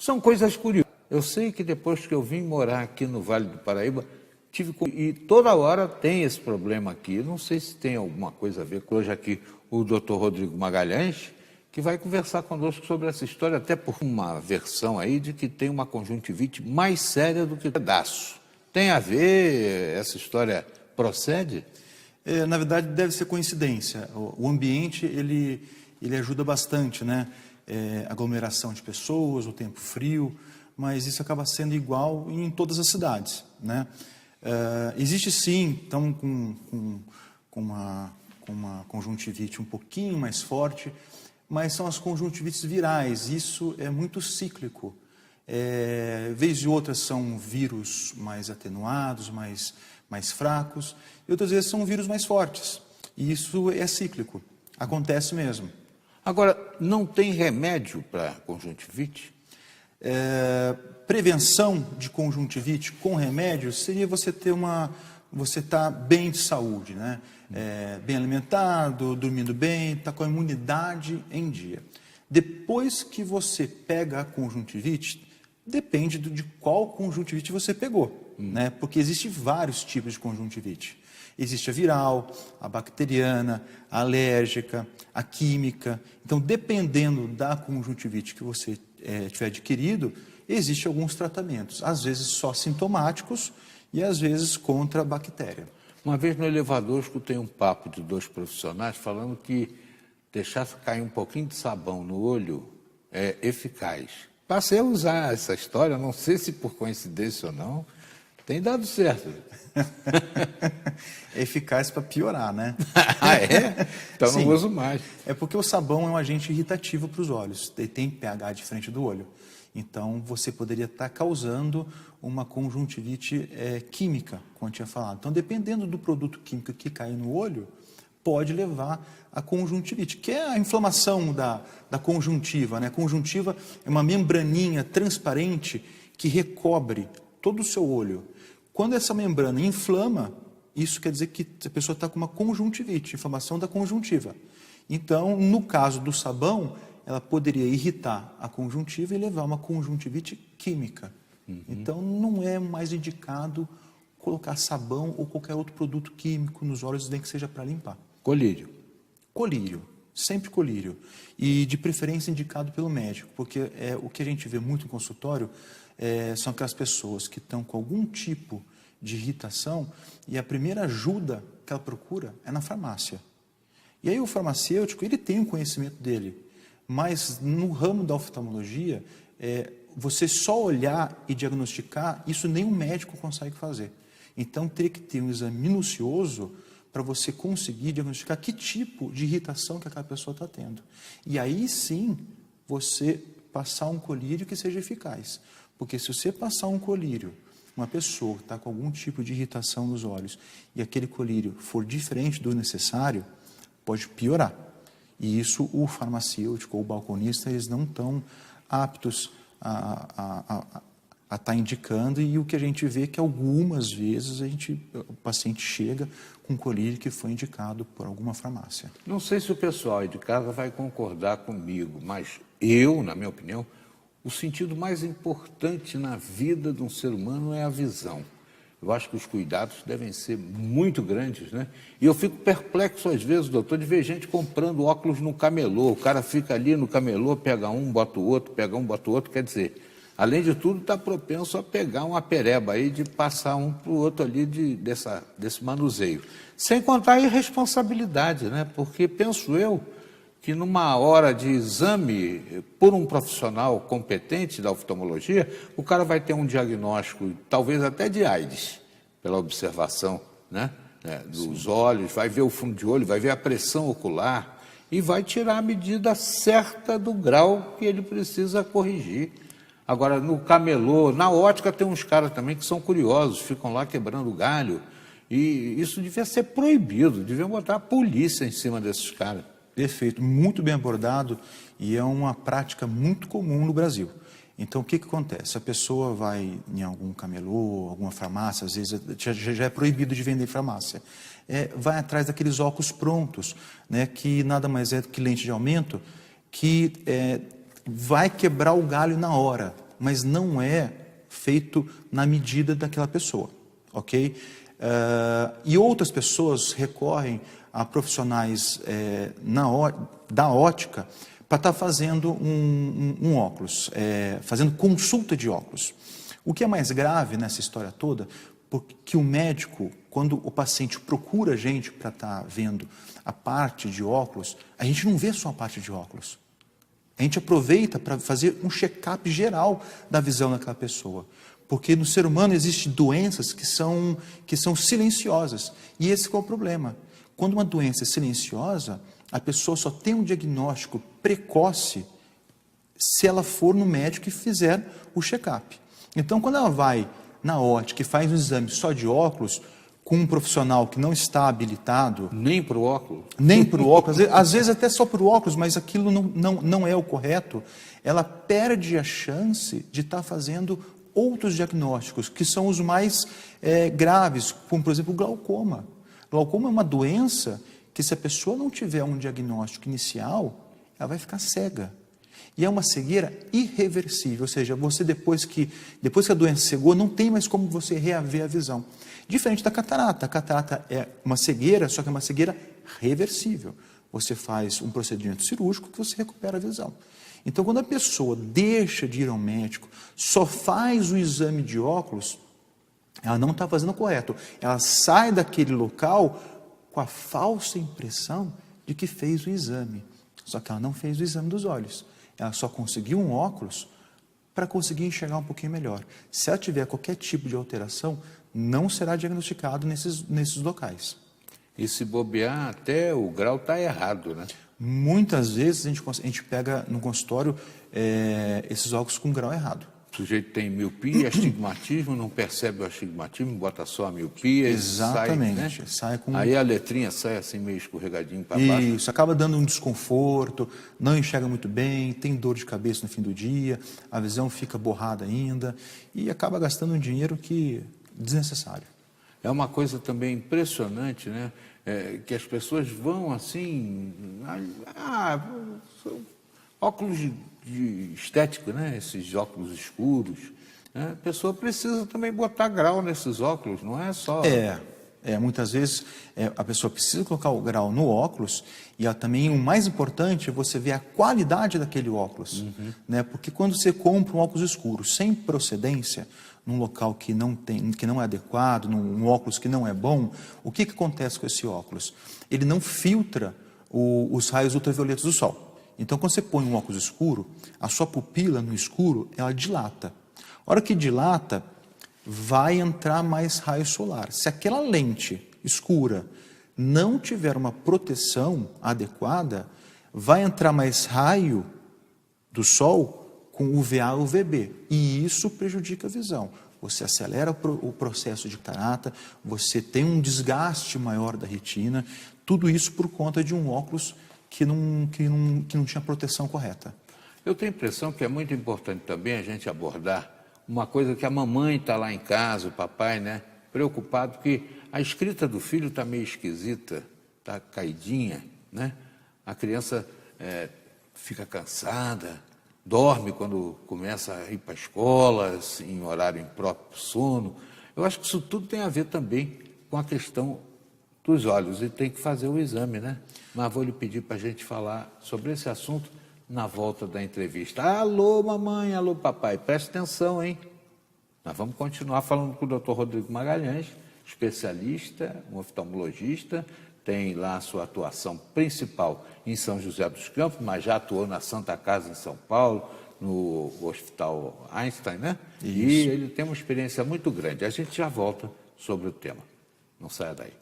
São coisas curiosas. Eu sei que depois que eu vim morar aqui no Vale do Paraíba, e toda hora tem esse problema aqui. Não sei se tem alguma coisa a ver com hoje aqui o doutor Rodrigo Magalhães, que vai conversar conosco sobre essa história, até por uma versão aí de que tem uma conjuntivite mais séria do que o pedaço. Tem a ver? Essa história procede? Na verdade, deve ser coincidência. O ambiente, ele ajuda bastante, né? Aglomeração de pessoas, o tempo frio, mas isso acaba sendo igual em todas as cidades, né? Existe sim, então, com uma conjuntivite um pouquinho mais forte, mas são as conjuntivites virais. Isso é muito cíclico. Vez de outras são vírus mais atenuados, mais fracos, e outras vezes são vírus mais fortes. E isso é cíclico, acontece mesmo. Agora, não tem remédio para conjuntivite? Prevenção de conjuntivite com remédio seria você estar bem de saúde, né? Bem alimentado, dormindo bem, estar com a imunidade em dia. Depois que você pega a conjuntivite, depende de qual conjuntivite você pegou, né? Porque existem vários tipos de conjuntivite. Existe a viral, a bacteriana, a alérgica, a química. Então, dependendo da conjuntivite que você tiver adquirido, existem alguns tratamentos, às vezes só sintomáticos e às vezes contra a bactéria. Uma vez no elevador, escutei um papo de dois profissionais falando que deixar cair um pouquinho de sabão no olho é eficaz. Passei a usar essa história, não sei se por coincidência ou não, tem dado certo. É eficaz para piorar, né? Ah, é? Então Sim, não uso mais. É porque o sabão é um agente irritativo para os olhos, ele tem pH de frente do olho. Então, você poderia estar causando uma conjuntivite química, como eu tinha falado. Então, dependendo do produto químico que cai no olho, pode levar a conjuntivite, que é a inflamação da conjuntiva, né? A conjuntiva é uma membraninha transparente que recobre todo o seu olho. Quando essa membrana inflama, isso quer dizer que a pessoa está com uma conjuntivite, inflamação da conjuntiva. Então, no caso do sabão, ela poderia irritar a conjuntiva e levar a uma conjuntivite química. Então, não é mais indicado colocar sabão ou qualquer outro produto químico nos olhos, nem que seja para limpar. Colírio. Colírio, sempre colírio. E, de preferência, indicado pelo médico, porque o que a gente vê muito em consultório são aquelas pessoas que estão com algum tipo de irritação e a primeira ajuda que ela procura é na farmácia. E aí o farmacêutico, ele tem o conhecimento dele, mas no ramo da oftalmologia, você só olhar e diagnosticar, isso nenhum médico consegue fazer. Então, teria que ter um exame minucioso para você conseguir diagnosticar que tipo de irritação que aquela pessoa está tendo. E aí sim, você passar um colírio que seja eficaz. Porque se você passar um colírio, uma pessoa que está com algum tipo de irritação nos olhos, e aquele colírio for diferente do necessário, pode piorar. E isso o farmacêutico ou o balconista, eles não estão aptos a estar indicando, e o que a gente vê é que algumas vezes o paciente chega com um colírio que foi indicado por alguma farmácia. Não sei se o pessoal aí de casa vai concordar comigo, mas eu, na minha opinião, o sentido mais importante na vida de um ser humano é a visão. Eu acho que os cuidados devem ser muito grandes, né? E eu fico perplexo às vezes, doutor, de ver gente comprando óculos no camelô. O cara fica ali no camelô, pega um, bota o outro, pega um, bota o outro. Quer dizer, além de tudo, está propenso a pegar uma pereba aí de passar um para o outro ali desse manuseio. Sem contar a irresponsabilidade, né? Porque penso eu que numa hora de exame, por um profissional competente da oftalmologia, o cara vai ter um diagnóstico, talvez até de AIDS, pela observação, né, dos olhos, vai ver o fundo de olho, vai ver a pressão ocular e vai tirar a medida certa do grau que ele precisa corrigir. Agora, no camelô, na ótica, tem uns caras também que são curiosos, ficam lá quebrando galho, e isso devia ser proibido, devia botar a polícia em cima desses caras. Perfeito, muito bem abordado, e é uma prática muito comum no Brasil. Então, o que acontece? A pessoa vai em algum camelô, alguma farmácia, às vezes já é proibido de vender em farmácia. Vai atrás daqueles óculos prontos, né, que nada mais é do que lente de aumento, que vai quebrar o galho na hora. mas não é feito na medida daquela pessoa, ok? E outras pessoas recorrem a profissionais da ótica para estar fazendo um óculos, fazendo consulta de óculos. O que é mais grave nessa história toda, porque o médico, quando o paciente procura a gente para estar vendo a parte de óculos, a gente não vê só a parte de óculos. A gente aproveita para fazer um check-up geral da visão daquela pessoa. Porque no ser humano existem doenças que são silenciosas. E esse é o problema. Quando uma doença é silenciosa, a pessoa só tem um diagnóstico precoce se ela for no médico e fizer o check-up. Então, quando ela vai na ótica e faz um exame só de óculos, com um profissional que não está habilitado... Nem para o óculos? Nem para o óculos, às vezes até só para o óculos, mas aquilo não é o correto, ela perde a chance de estar fazendo outros diagnósticos, que são os mais graves, como, por exemplo, o glaucoma. Glaucoma é uma doença que, se a pessoa não tiver um diagnóstico inicial, ela vai ficar cega. E é uma cegueira irreversível, ou seja, você depois que a doença cegou, não tem mais como você reaver a visão. Diferente da catarata. A catarata é uma cegueira, só que é uma cegueira reversível. Você faz um procedimento cirúrgico que você recupera a visão. Então, quando a pessoa deixa de ir ao médico, só faz o exame de óculos, ela não está fazendo o correto. Ela sai daquele local com a falsa impressão de que fez o exame. Só que ela não fez o exame dos olhos. Ela só conseguiu um óculos para conseguir enxergar um pouquinho melhor. Se ela tiver qualquer tipo de alteração, não será diagnosticado nesses locais. E se bobear, até o grau está errado, né? Muitas vezes a gente pega no consultório esses óculos com grau errado. O sujeito tem miopia, astigmatismo, não percebe o astigmatismo, bota só a miopia. Exatamente. Sai com... Aí a letrinha sai assim meio escorregadinho para baixo. Isso, acaba dando um desconforto, não enxerga muito bem, tem dor de cabeça no fim do dia, a visão fica borrada ainda e acaba gastando um dinheiro que desnecessário. É uma coisa também impressionante, né? Que as pessoas vão assim, óculos de estético, né? Esses óculos escuros. Né? A pessoa precisa também botar grau nesses óculos, não é só... Muitas vezes a pessoa precisa colocar o grau no óculos e ela também, o mais importante é você ver a qualidade daquele óculos. Né? Porque quando você compra um óculos escuro sem procedência, num local que não é adequado, num óculos que não é bom, o que acontece com esse óculos? Ele não filtra os raios ultravioletos do sol. Então, quando você põe um óculos escuro, a sua pupila no escuro, ela dilata. A hora que dilata, vai entrar mais raio solar. Se aquela lente escura não tiver uma proteção adequada, vai entrar mais raio do sol com UVA e UVB, e isso prejudica a visão. Você acelera o processo de catarata, você tem um desgaste maior da retina, tudo isso por conta de um óculos que não tinha proteção correta. Eu tenho a impressão que é muito importante também a gente abordar uma coisa que a mamãe está lá em casa, o papai, né, preocupado, porque a escrita do filho está meio esquisita, está caidinha, né? A criança fica cansada, dorme quando começa a ir para a escola, em horário impróprio, sono. Eu acho que isso tudo tem a ver também com a questão dos olhos, e tem que fazer o exame, né? Mas vou lhe pedir para a gente falar sobre esse assunto na volta da entrevista. Alô, mamãe, alô, papai, preste atenção, hein? Nós vamos continuar falando com o Dr. Rodrigo Magalhães, especialista, um oftalmologista, tem lá a sua atuação principal em São José dos Campos, mas já atuou na Santa Casa em São Paulo, no Hospital Einstein, né? Isso. E ele tem uma experiência muito grande. A gente já volta sobre o tema. Não saia daí.